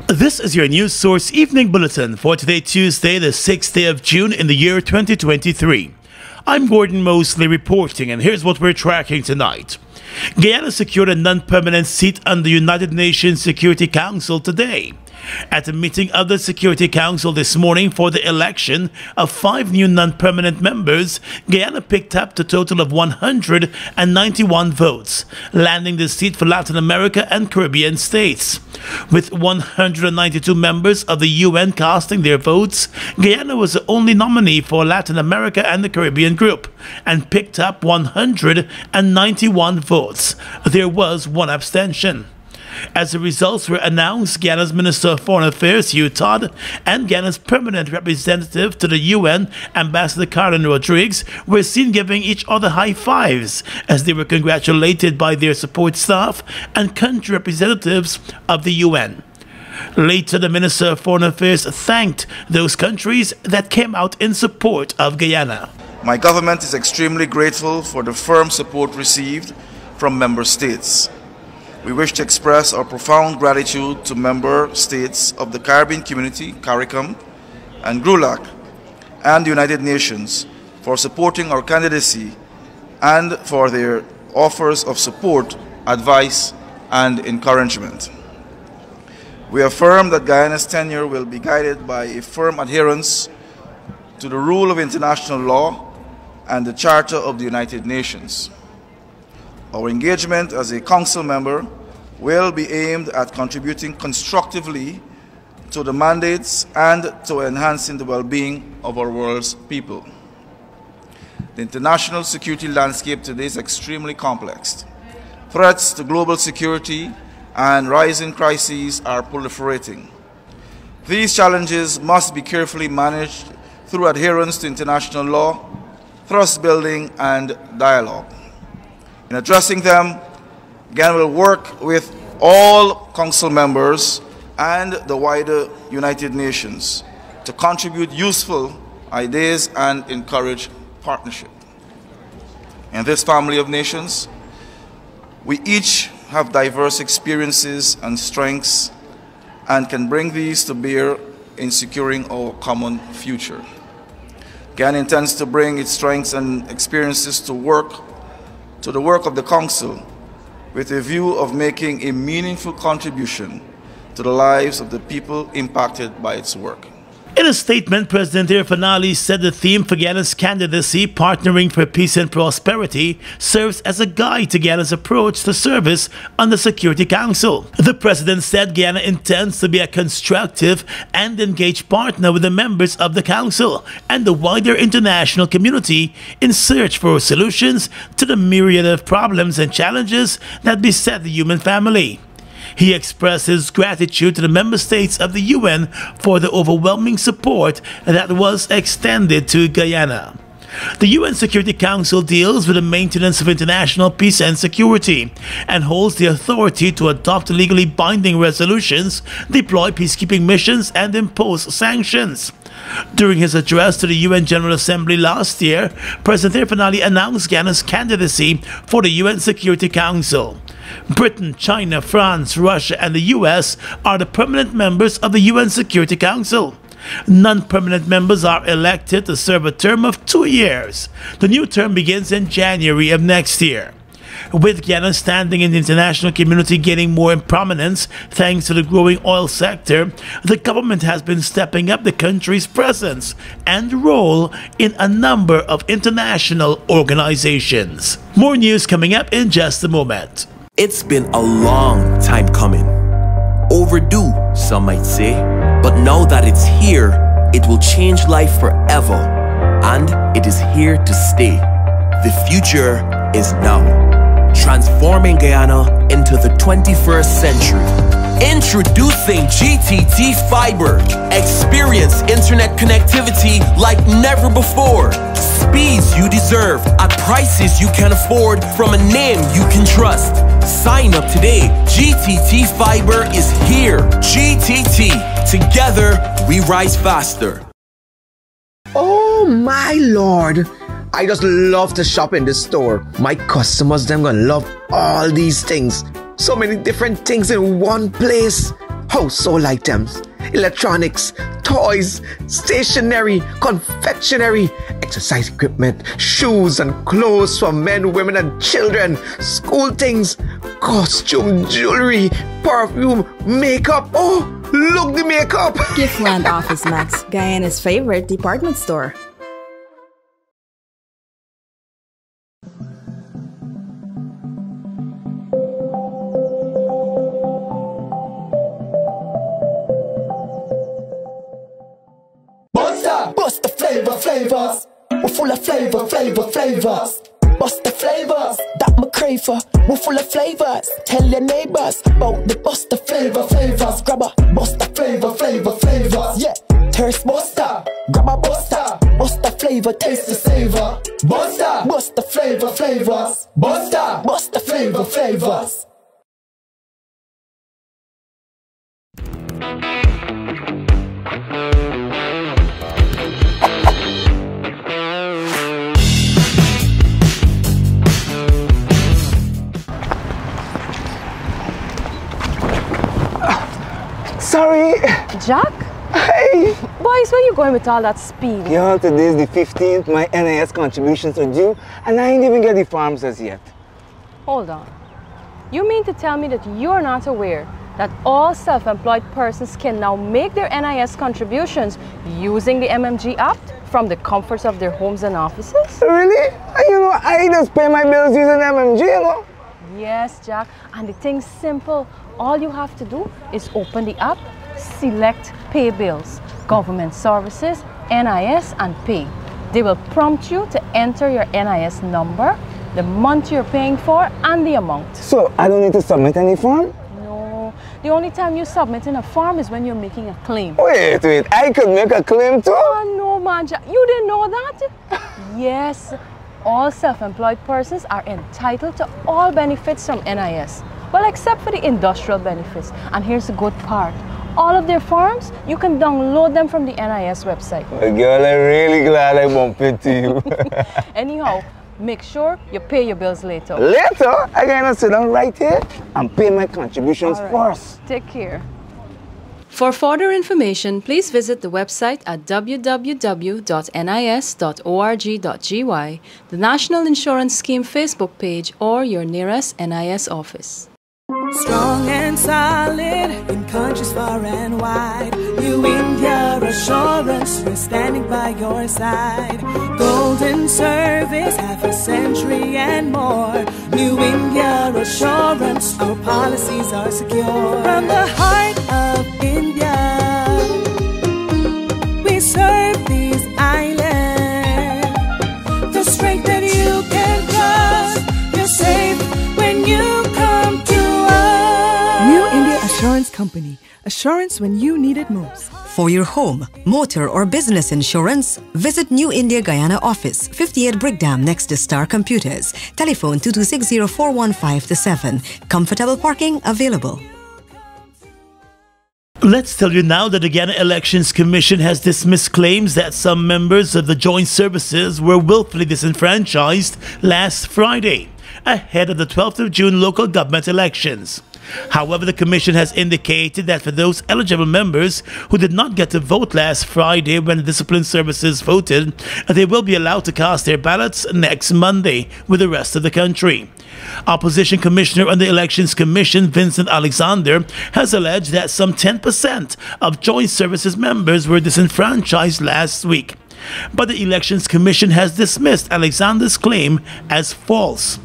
This is your news source evening bulletin for today, Tuesday, the 6th day of June in the year 2023. I'm Gordon Mosley reporting, and here's what we're tracking tonight. Guyana secured a non-permanent seat on the United Nations Security Council today. At a meeting of the Security Council this morning for the election of 5 new non-permanent members, Guyana picked up the total of 191 votes, landing the seat for Latin America and Caribbean states. With 192 members of the UN casting their votes, Guyana was the only nominee for Latin America and the Caribbean group and picked up 191 votes. There was one abstention. As the results were announced, Guyana's Minister of Foreign Affairs, Hugh Todd, and Guyana's permanent representative to the UN, Ambassador Karen Rodrigues, were seen giving each other high fives as they were congratulated by their support staff and country representatives of the UN. Later, the Minister of Foreign Affairs thanked those countries that came out in support of Guyana. My government is extremely grateful for the firm support received from member states. We wish to express our profound gratitude to member states of the Caribbean Community, CARICOM, and GRULAC, and the United Nations for supporting our candidacy and for their offers of support, advice, and encouragement. We affirm that Guyana's tenure will be guided by a firm adherence to the rule of international law and the Charter of the United Nations. Our engagement as a Council member will be aimed at contributing constructively to the mandates and to enhancing the well-being of our world's people. The international security landscape today is extremely complex. Threats to global security and rising crises are proliferating. These challenges must be carefully managed through adherence to international law, trust building, and dialogue. In addressing them, Guyana will work with all Council members and the wider United Nations to contribute useful ideas and encourage partnership. In this family of nations, we each have diverse experiences and strengths and can bring these to bear in securing our common future. Guyana intends to bring its strengths and experiences to the work of the Council with a view of making a meaningful contribution to the lives of the people impacted by its work. In a statement, President Irfanali said the theme for Guyana's candidacy, Partnering for Peace and Prosperity, serves as a guide to Guyana's approach to service on the Security Council. The President said Guyana intends to be a constructive and engaged partner with the members of the Council and the wider international community in search for solutions to the myriad of problems and challenges that beset the human family. He expressed his gratitude to the member states of the UN for the overwhelming support that was extended to Guyana. The UN Security Council deals with the maintenance of international peace and security and holds the authority to adopt legally binding resolutions, deploy peacekeeping missions, and impose sanctions. During his address to the UN General Assembly last year, President Irfanali announced Guyana's candidacy for the UN Security Council. Britain, China, France, Russia, and the US are the permanent members of the UN Security Council. Non-permanent members are elected to serve a term of 2 years. The new term begins in January of next year. With Guyana's standing in the international community gaining more prominence thanks to the growing oil sector, the government has been stepping up the country's presence and role in a number of international organizations. More news coming up in just a moment. It's been a long time coming. Overdue, some might say. But now that it's here, it will change life forever. And it is here to stay. The future is now. Transforming Guyana into the 21st century. Introducing GTT Fiber. Experience internet connectivity like never before. Speeds you deserve at prices you can afford from a name you can trust. Sign up today. GTT Fiber is here. GTT. Together, we rise faster. Oh my lord. I just love to shop in this store. My customers, them gonna love all these things. So many different things in one place. household items, electronics, toys, stationery, confectionery, exercise equipment, shoes and clothes for men, women and children, school things, costume, jewelry, perfume, makeup. Oh, look, the makeup! Giftland Office Max, Guyana's favorite department store. Bust the flavors. We're full of flavors. Bust the flavors that me crave for. We're full of flavors. Tell your neighbors about the bust the flavors. Grab a bust the flavors. Yeah, thirst buster. Grab a buster. Bust the flavor, taste the savor. Bust the flavors. Bust the flavors. Sorry. Jack? Hey. Boys, where you going with all that speed? Yeah, today's the 15th. My NIS contributions are due, and I ain't even get the forms as yet. Hold on. You mean to tell me that you're not aware that all self-employed persons can now make their NIS contributions using the MMG app from the comforts of their homes and offices? Really? I just pay my bills using MMG, Yes, Jack. And the thing's simple. All you have to do is open the app, select Pay Bills, Government Services, NIS, and Pay. They will prompt you to enter your NIS number, the month you're paying for, and the amount. So I don't need to submit any form? No. The only time you submit in a form is when you're making a claim. Wait. I could make a claim too? Oh, no, man. Jack. You didn't know that? Yes. All self-employed persons are entitled to all benefits from NIS. Well, except for the industrial benefits. And here's the good part. All of their forms, you can download them from the NIS website. Well, girl, I'm really glad I bumped into you. Anyhow, make sure you pay your bills later. Later? I gotta sit down right here and pay my contributions first. Take care. For further information, please visit the website at www.nis.org.gy, the National Insurance Scheme Facebook page, or your nearest NIS office. Strong and solid in countries far and wide. New India Assurance, we're standing by your side. Golden service, half a century and more. New India Assurance, our policies are secure. From the heart of India, we serve these islands. The strength that you can trust, you're safe when you come to us. New India Assurance Company. Assurance when you need it most. For your home, motor or business insurance, visit New India Guyana office, 58 Brickdam next to Star Computers. Telephone 226-0415-7. Comfortable parking available. Let's tell you now that the Guyana Elections Commission has dismissed claims that some members of the joint services were willfully disenfranchised last Friday, ahead of the 12th of June local government elections. However, the Commission has indicated that for those eligible members who did not get to vote last Friday when the Discipline Services voted, they will be allowed to cast their ballots next Monday with the rest of the country. Opposition Commissioner on the Elections Commission, Vincent Alexander, has alleged that some 10% of Joint Services members were disenfranchised last week. But the Elections Commission has dismissed Alexander's claim as false.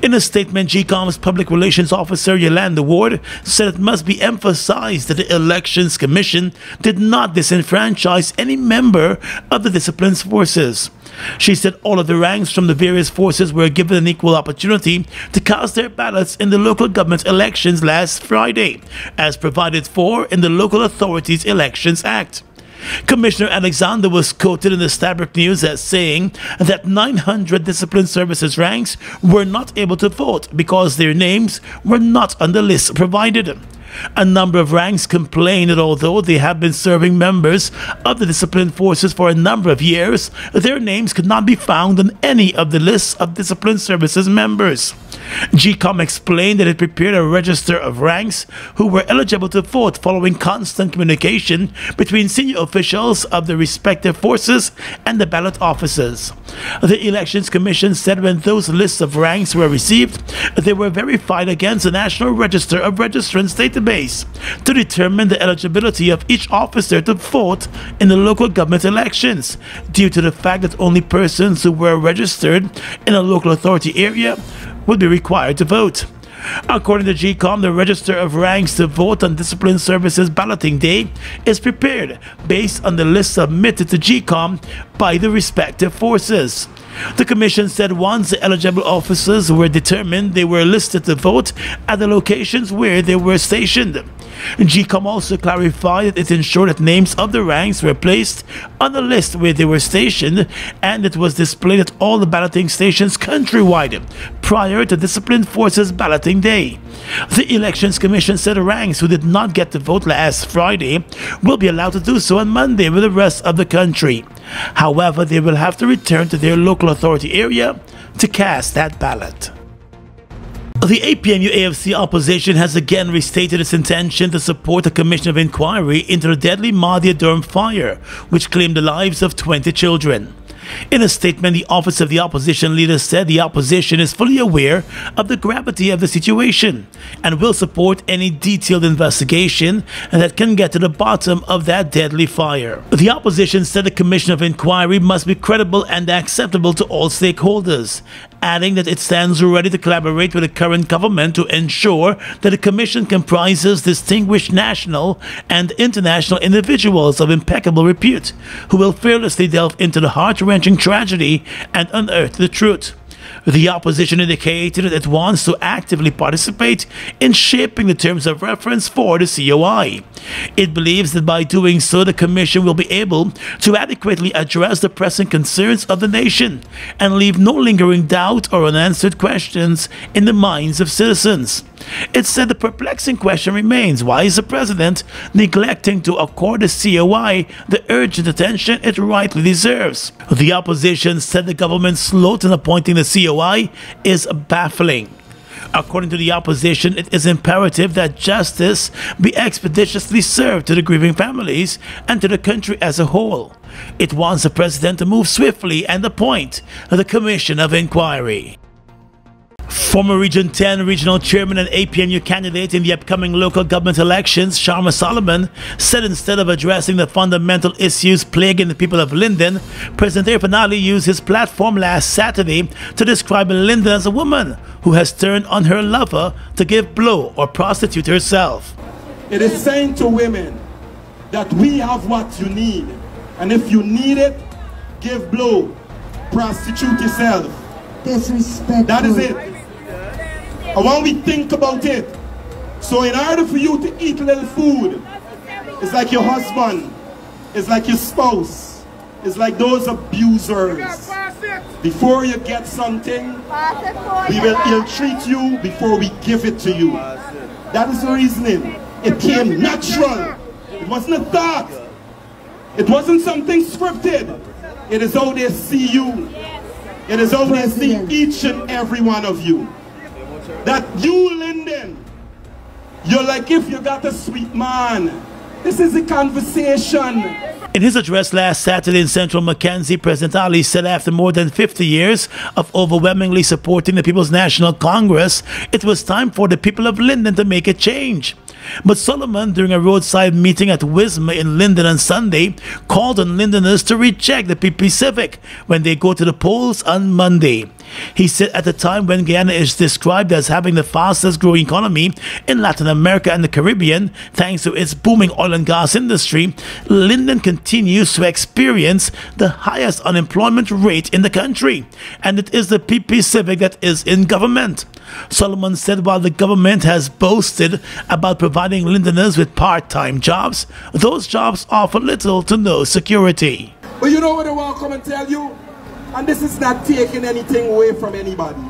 In a statement, GCOM's Public Relations Officer Yolanda Ward said it must be emphasized that the Elections Commission did not disenfranchise any member of the discipline forces. She said all of the ranks from the various forces were given an equal opportunity to cast their ballots in the local government elections last Friday, as provided for in the Local Authorities Elections Act. Commissioner Alexander was quoted in the Stabroek News as saying that 900 discipline services ranks were not able to vote because their names were not on the list provided. A number of ranks complained that although they have been serving members of the discipline forces for a number of years, their names could not be found on any of the lists of discipline services members. GECOM explained that it prepared a register of ranks who were eligible to vote following constant communication between senior officials of the respective forces and the ballot officers. The Elections Commission said when those lists of ranks were received, they were verified against the National Register of Registrants database to determine the eligibility of each officer to vote in the local government elections, due to the fact that only persons who were registered in a local authority area would be required to vote. According to GECOM, the register of ranks to vote on discipline services balloting day is prepared based on the list submitted to GECOM by the respective forces. The commission said once the eligible officers were determined, they were listed to vote at the locations where they were stationed. GECOM also clarified that it ensured that names of the ranks were placed on the list where they were stationed, and it was displayed at all the balloting stations countrywide prior to Disciplined Forces Balloting Day. The Elections Commission said ranks who did not get to vote last Friday will be allowed to do so on Monday with the rest of the country. However, they will have to return to their local authority area to cast that ballot. The APNU-AFC opposition has again restated its intention to support a commission of inquiry into the deadly Mahdia Durham fire, which claimed the lives of 20 children. In a statement, the office of the opposition leader said the opposition is fully aware of the gravity of the situation and will support any detailed investigation that can get to the bottom of that deadly fire. The opposition said the commission of inquiry must be credible and acceptable to all stakeholders, adding that it stands ready to collaborate with the current government to ensure that the commission comprises distinguished national and international individuals of impeccable repute who will fearlessly delve into the heart-wrenching tragedy and unearth the truth. The opposition indicated that it wants to actively participate in shaping the terms of reference for the COI. It believes that by doing so, the Commission will be able to adequately address the pressing concerns of the nation and leave no lingering doubt or unanswered questions in the minds of citizens. It said the perplexing question remains: why is the President neglecting to accord the COI the urgent attention it rightly deserves? The opposition said the government's slow in appointing the COI is baffling. According to the opposition, it is imperative that justice be expeditiously served to the grieving families and to the country as a whole. It wants the President to move swiftly and appoint the Commission of Inquiry. Former Region 10 Regional Chairman and APNU candidate in the upcoming local government elections, Sharma Solomon, said instead of addressing the fundamental issues plaguing the people of Linden, President Arif Analy used his platform last Saturday to describe Linden as a woman who has turned on her lover to give blow or prostitute herself. It is saying to women that we have what you need, and if you need it, give blow, prostitute yourself. Disrespectful. That is it. And when we think about it, so in order for you to eat a little food, it's like your husband, it's like your spouse, it's like those abusers. Before you get something, we will ill-treat you before we give it to you. That is the reasoning. It came natural. It wasn't a thought. It wasn't something scripted. It is how they see you. It is how they see each and every one of you. That you, Linden, you're like if you got a sweet man. This is a conversation. In his address last Saturday in Central Mackenzie, President Ali said after more than 50 years of overwhelmingly supporting the People's National Congress, it was time for the people of Linden to make a change. But Solomon, during a roadside meeting at Wisma in Linden on Sunday, called on Lindeners to reject the PP Civic when they go to the polls on Monday. He said at a time when Guyana is described as having the fastest growing economy in Latin America and the Caribbean, thanks to its booming oil and gas industry, Linden continues to experience the highest unemployment rate in the country, and it is the PP Civic that is in government. Solomon said while the government has boasted about providing Lindeners with part-time jobs, those jobs offer little to no security. But you know what I want to come and tell you? And this is not taking anything away from anybody.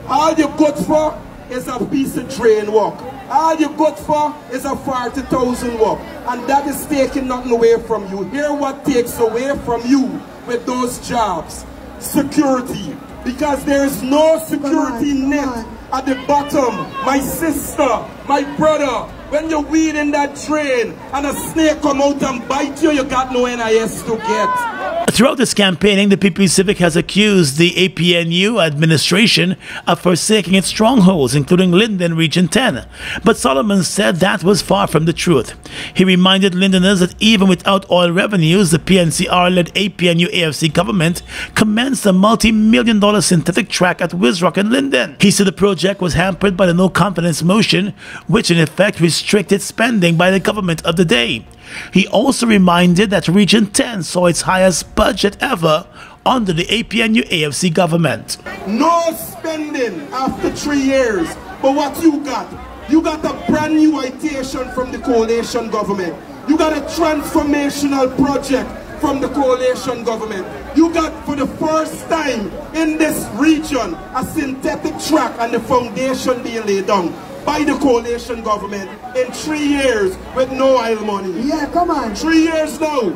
All you're good for is a piece of drain work. All you good for is a 40,000 work. And that is taking nothing away from you. Hear what takes away from you with those jobs. Security. Because there is no security net at the bottom. My sister, my brother, when you weed in that drain and a snake come out and bite you, you got no NIS to get. Throughout this campaigning, the PP Civic has accused the APNU administration of forsaking its strongholds, including Linden Region 10. But Solomon said that was far from the truth. He reminded Lindeners that even without oil revenues, the PNCR-led APNU-AFC government commenced a multi-million-dollar synthetic track at Wizrock and Linden. He said the project was hampered by the no-confidence motion, which in effect restricted spending by the government of the day. He also reminded that Region 10 saw its highest budget ever under the APNU-AFC government. No spending after 3 years. But what you got? You got a brand new citation from the coalition government. You got a transformational project from the coalition government. You got, for the first time in this region, a synthetic track and the foundation being laid down by the coalition government in 3 years with no oil money. Yeah, come on. 3 years now.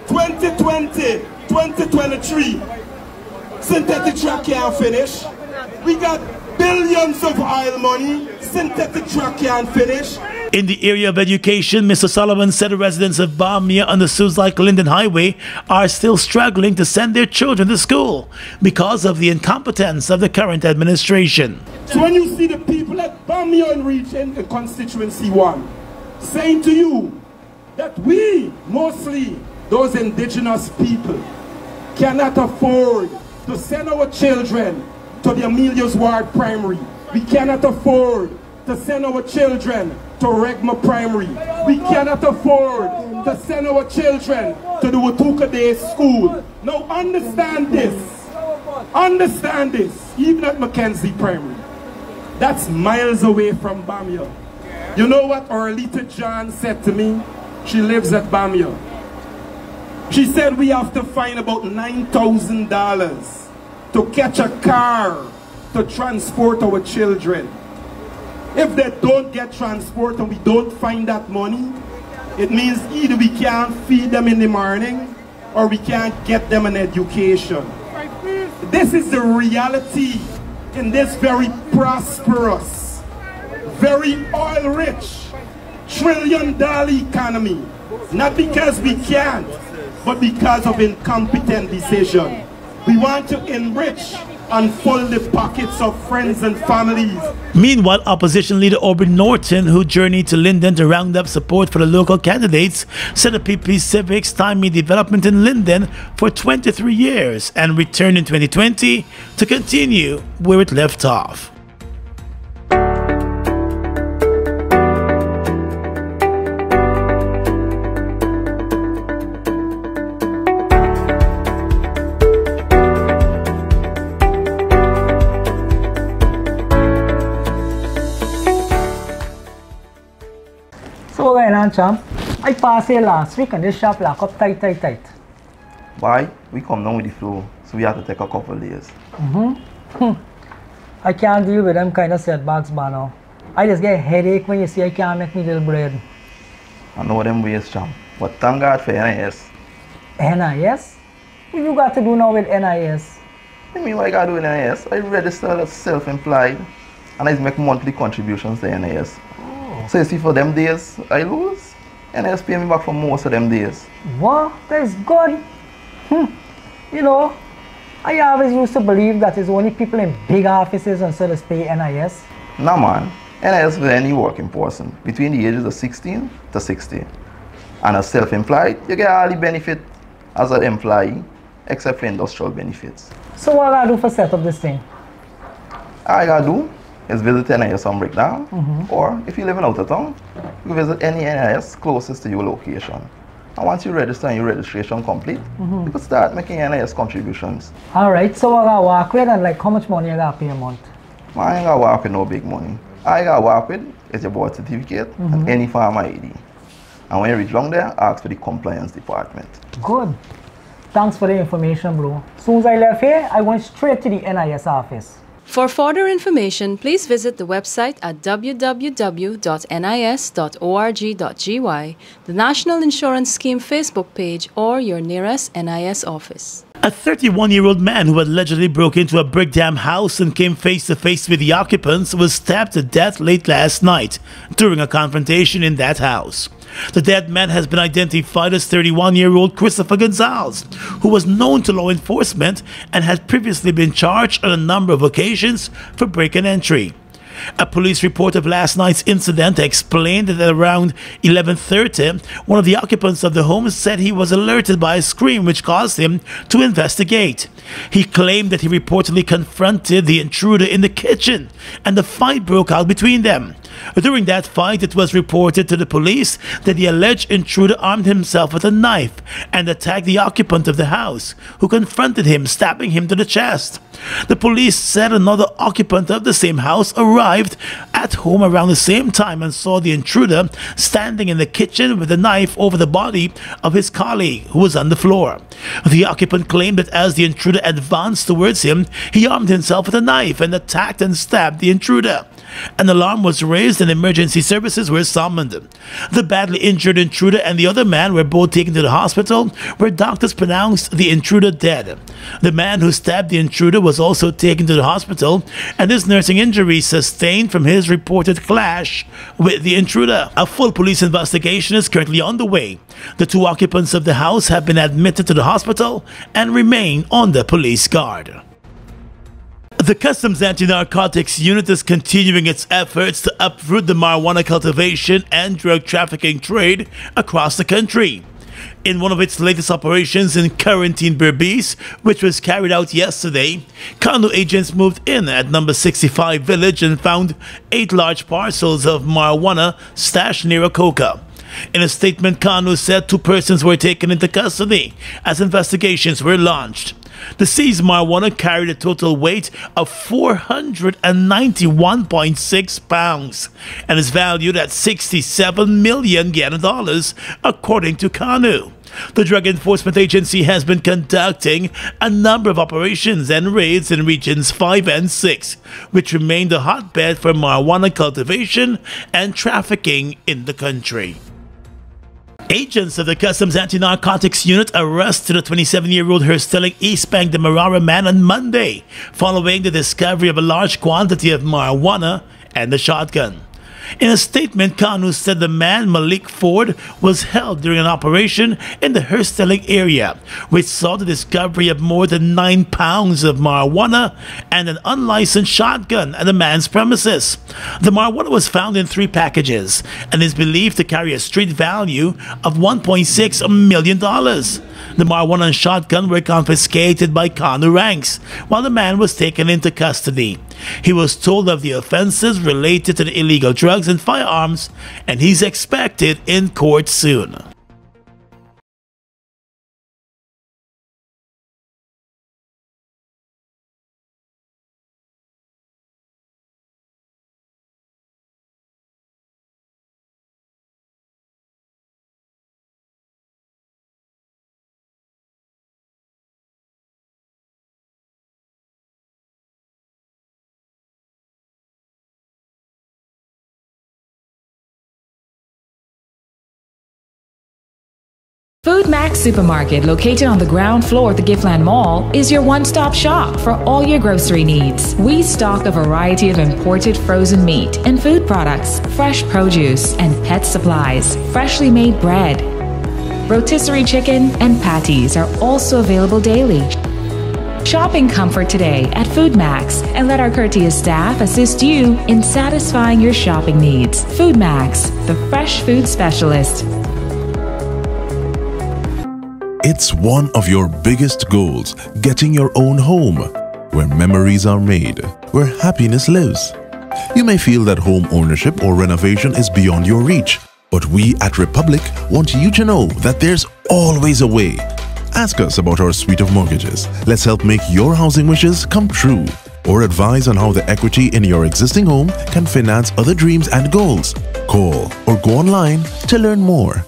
2020, 2023. Synthetic track can't finish. We got billions of oil money. Synthetic track can't finish. In the area of education, Mr. Solomon said the residents of Bamia on the Suslike-Linden Highway are still struggling to send their children to school because of the incompetence of the current administration. So when you see the people at Bamia region in Constituency 1 saying to you that we, mostly those indigenous people, cannot afford to send our children to the Amelia's Ward Primary. We cannot afford to send our children to Regma Primary. We cannot afford to send our children to the Watuka Day School. Now understand this. Understand this. Even at Mackenzie Primary. That's miles away from Bamia. You know what Orlita John said to me? She lives at Bamia. She said we have to find about $9,000 to catch a car to transport our children. If they don't get transport and we don't find that money, it means either we can't feed them in the morning or we can't get them an education. This is the reality in this very prosperous, very oil-rich, trillion-dollar economy. Not because we can't, but because of incompetent decision. We want to enrich and fill the pockets of friends and families. Meanwhile, opposition leader Aubrey Norton, who journeyed to Linden to round up support for the local candidates, said the PP Civic stymied development in Linden for 23 years and returned in 2020 to continue where it left off. So going on, champ. I passed here last week and this shop locked up tight. Why? We come down with the flow, so we have to take a couple of days. I can't deal with them kind of setbacks, man. Now. I just get a headache when you see I can't make me little bread. I know them ways, champ. But thank God for NIS. NIS? What you got to do now with NIS? I mean, what I got to do with NIS? I register as self-employed and I make monthly contributions to NIS. So you see, for them days I lose, NIS pay me back for most of them days. What? That's good. You know, I always used to believe that it's only people in big offices and sellers pay NIS. Nah, man. NIS for any working person between the ages of 16 to 60. And as self-employed, you get all the benefit as an employee, except for industrial benefits. So what I do for set up this thing? All I gotta do is visit NIS on Breakdown, or if you're living out of town, you visit any NIS closest to your location. And once you register and your registration complete, you can start making NIS contributions. Alright, so I gotta walk with and like how much money I gotta pay a month? I ain't gotta walk with no big money. All I gotta walk with is your birth certificate and any farm ID. And when you reach down there, ask for the compliance department. Good. Thanks for the information, bro. As soon as I left here, I went straight to the NIS office. For further information, please visit the website at www.nis.org.gy, the National Insurance Scheme Facebook page, or your nearest NIS office. A 31-year-old man who allegedly broke into a Brickdam house and came face-to-face with the occupants was stabbed to death late last night during a confrontation in that house. The dead man has been identified as 31-year-old Christopher Gonzalez, who was known to law enforcement and had previously been charged on a number of occasions for break and entry. A police report of last night's incident explained that at around 11:30, one of the occupants of the home said he was alerted by a scream which caused him to investigate. He claimed that he reportedly confronted the intruder in the kitchen and the fight broke out between them. During that fight, it was reported to the police that the alleged intruder armed himself with a knife and attacked the occupant of the house, who confronted him, stabbing him to the chest. The police said another occupant of the same house arrived at home around the same time and saw the intruder standing in the kitchen with a knife over the body of his colleague, who was on the floor. The occupant claimed that as the intruder advanced towards him, he armed himself with a knife and attacked and stabbed the intruder. An alarm was raised and emergency services were summoned. The badly injured intruder and the other man were both taken to the hospital, where doctors pronounced the intruder dead. The man who stabbed the intruder was also taken to the hospital, and his nursing injuries sustained from his reported clash with the intruder. A full police investigation is currently underway. The two occupants of the house have been admitted to the hospital and remain under police guard. The Customs Anti-Narcotics Unit is continuing its efforts to uproot the marijuana cultivation and drug trafficking trade across the country. In one of its latest operations in Quarantine Berbice, which was carried out yesterday, Kano agents moved in at number 65 Village and found 8 large parcels of marijuana stashed near a coca. In a statement, Kano said 2 persons were taken into custody as investigations were launched. The seized marijuana carried a total weight of 491.6 pounds and is valued at 67 million Ghana dollars, according to Kano. The Drug Enforcement Agency has been conducting a number of operations and raids in regions 5 and 6, which remain the hotbed for marijuana cultivation and trafficking in the country. Agents of the Customs Anti-Narcotics Unit arrested a 27-year-old Herstelling East Bank Demerara man on Monday, following the discovery of a large quantity of marijuana and a shotgun. In a statement, Kanu said the man, Malik Ford, was held during an operation in the Herstelling area, which saw the discovery of more than 9 pounds of marijuana and an unlicensed shotgun at the man's premises. The marijuana was found in 3 packages and is believed to carry a street value of $1.6 million. The marijuana and shotgun were confiscated by Kanu ranks, while the man was taken into custody. He was told of the offenses related to the illegal drugs and firearms, and he's expected in court soon. Foodmax Supermarket, located on the ground floor of the Giftland Mall, is your one-stop shop for all your grocery needs. We stock a variety of imported frozen meat and food products, fresh produce, and pet supplies, freshly made bread. Rotisserie chicken and patties are also available daily. Shop in comfort today at Foodmax and let our courteous staff assist you in satisfying your shopping needs. Foodmax, the fresh food specialist. It's one of your biggest goals, getting your own home, where memories are made, where happiness lives. You may feel that home ownership or renovation is beyond your reach, but we at Republic want you to know that there's always a way. Ask us about our suite of mortgages. Let's help make your housing wishes come true, or advise on how the equity in your existing home can finance other dreams and goals. Call or go online to learn more.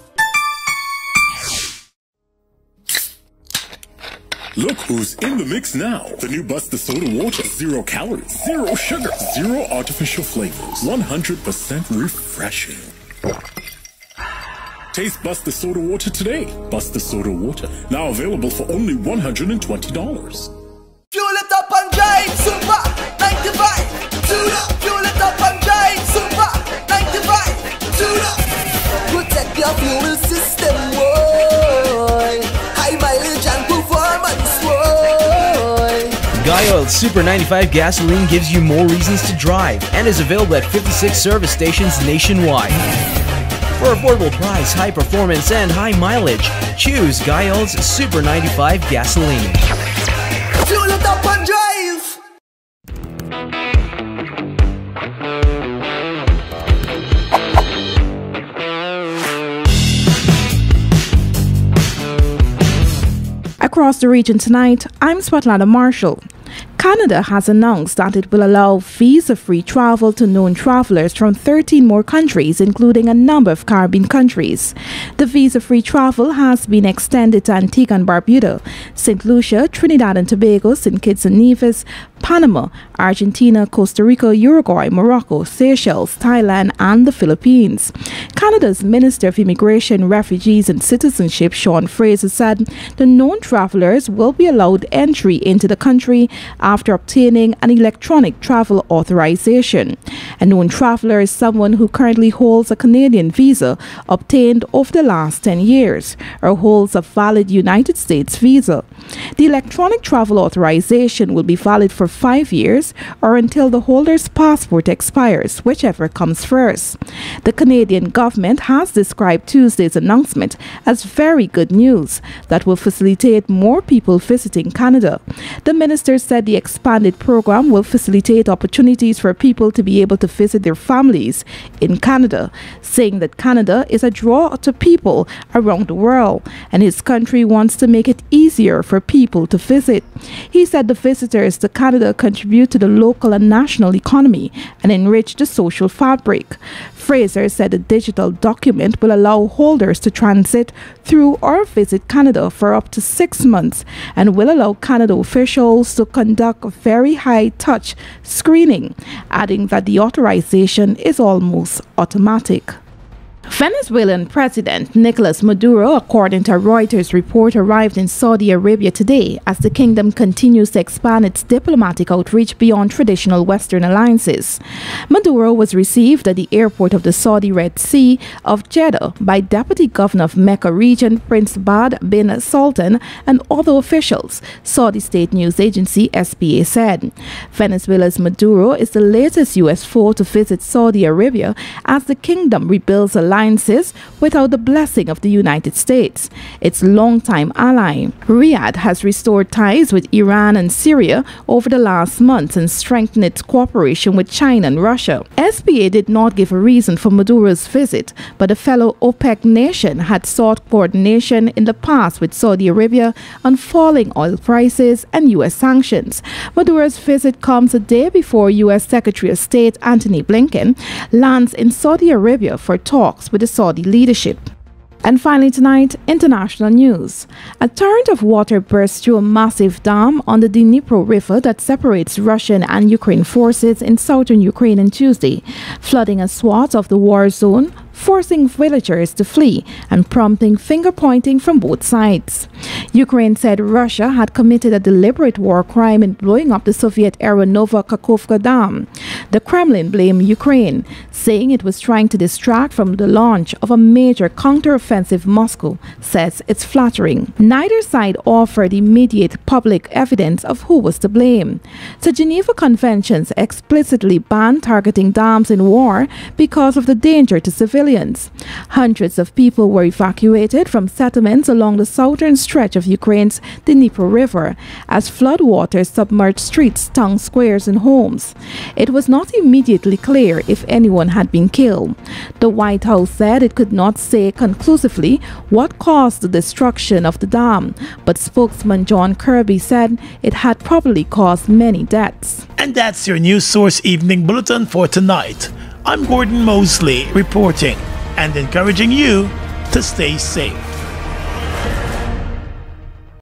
Look who's in the mix now. The new Buster Soda Water. 0 calories, 0 sugar, 0 artificial flavors. 100% refreshing. Taste Buster Soda Water today. Buster Soda Water. Now available for only $120. Fuel it up and drive, Super 95. Fuel it up and drive, Super 95. Protect your fuel system, boy. High mileage and performance, boy. Guy Oil Super 95 gasoline gives you more reasons to drive and is available at 56 service stations nationwide. For affordable price, high performance, and high mileage, choose Guy Oil's Super 95 gasoline. Fuel it up and drive. Across the region tonight, I'm Svetlana Marshall. Canada has announced that it will allow visa-free travel to known travelers from 13 more countries, including a number of Caribbean countries. The visa-free travel has been extended to Antigua and Barbuda, St. Lucia, Trinidad and Tobago, St. Kitts and Nevis, Panama, Argentina, Costa Rica, Uruguay, Morocco, Seychelles, Thailand, and the Philippines. Canada's Minister of Immigration, Refugees and Citizenship, Sean Fraser, said the known travelers will be allowed entry into the country after obtaining an electronic travel authorization. A known traveler is someone who currently holds a Canadian visa obtained over the last 10 years or holds a valid United States visa. The electronic travel authorization will be valid for 5 years or until the holder's passport expires, whichever comes first. The Canadian government has described Tuesday's announcement as very good news that will facilitate more people visiting Canada. The minister said the expanded program will facilitate opportunities for people to be able to visit their families in Canada, saying that Canada is a draw to people around the world and his country wants to make it easier for people to visit. He said the visitors to Canada contribute to the local and national economy and enrich the social fabric. Fraser said the digital document will allow holders to transit through or visit Canada for up to 6 months and will allow Canada officials to conduct a very high-touch screening, adding that the authorization is almost automatic. Venezuelan President Nicolas Maduro, according to a Reuters report, arrived in Saudi Arabia today as the kingdom continues to expand its diplomatic outreach beyond traditional Western alliances. Maduro was received at the airport of the Saudi Red Sea of Jeddah by Deputy Governor of Mecca region Prince Saad bin Sultan and other officials, Saudi State News Agency SPA said. Venezuela's Maduro is the latest U.S. foe to visit Saudi Arabia as the kingdom rebuilds alliances without the blessing of the United States, its longtime ally. Riyadh has restored ties with Iran and Syria over the last months and strengthened its cooperation with China and Russia. SPA did not give a reason for Maduro's visit, but a fellow OPEC nation had sought coordination in the past with Saudi Arabia on falling oil prices and U.S. sanctions. Maduro's visit comes a day before U.S. Secretary of State Antony Blinken lands in Saudi Arabia for talks with the Saudi leadership. And finally tonight, international news. A torrent of water burst through a massive dam on the Dnipro River that separates Russian and Ukraine forces in southern Ukraine on Tuesday, flooding a swath of the war zone, forcing villagers to flee and prompting finger-pointing from both sides. Ukraine said Russia had committed a deliberate war crime in blowing up the Soviet-era Novokakhovka Dam. The Kremlin blamed Ukraine, saying it was trying to distract from the launch of a major counter-offensive Moscow says it's flattering. Neither side offered immediate public evidence of who was to blame. The Geneva Conventions explicitly ban targeting dams in war because of the danger to civilians. Hundreds of people were evacuated from settlements along the southern stretch of Ukraine's Dnipro River as floodwaters submerged streets, town squares and homes. It was not immediately clear if anyone had been killed. The White House said it could not say conclusively what caused the destruction of the dam, but spokesman John Kirby said it had probably caused many deaths. And that's your News Source Evening Bulletin for tonight. I'm Gordon Mosley reporting and encouraging you to stay safe.